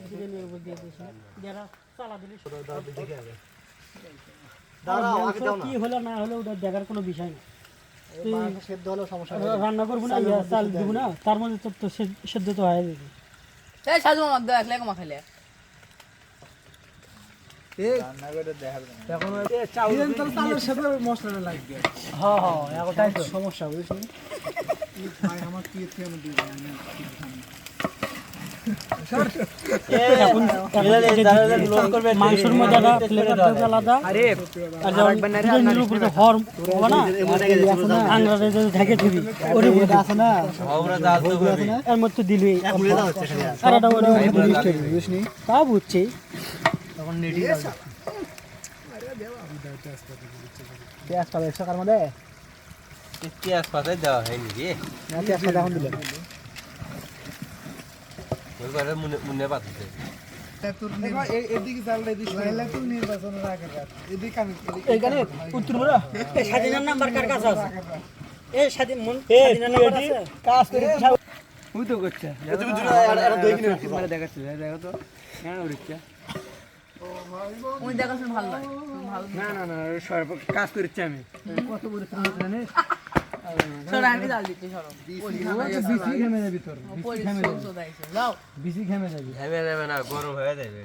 গ্রিলের উপর দিয়ে দিয়েছি যারা চালা দিলে কি হলো না হলো ওটা দেখার কোনো বিষয় না সেদ্ধ হলেও সমস্যা রান্না করবো না চাল দিব না তার মধ্যে তো সেদ্ধ তো হয়ে যাবে এই সাজু মামা দাও একলা কমা খেলে রান্না করে দেখার এখন চালের সাথে মশলাটা লাগবে হ্যাঁ হ্যাঁ এটাই তো সমস্যা বুঝছিস ভাই আমার কি আমি দিব না মাংসের মধ্যে আলাদা এর মধ্যে দিলি তা বুঝছি টাকার মধ্যে পেঁয়াজ পাতা দেওয়া হয়নি রে এখন দিলেন ওইবারে মুনে পাতছে এদিকে চালটা দিস নির্বাচনের আগে এদিকে আমি এইখানে উত্তরপুরা স্বাধীনের নাম্বার কার কাছে আছে এই স্বাধীনের নাম্বার আছে কাজ করে ওই তো করছে দেখাচ্ছে দেখো তো কেন উঠছে ওই দেখাছেন ভালো নয় ভালো না না না কাজ করছি আমি কত বড় জানিস সর আমি ডাল দিচ্ছি সর বিসি ঘেমে যাবি তোর পরিশ্রম তো দাইছে যাও বিসি ঘেমে যাবি ঘেমে যাবে না গরম হয়ে যাবে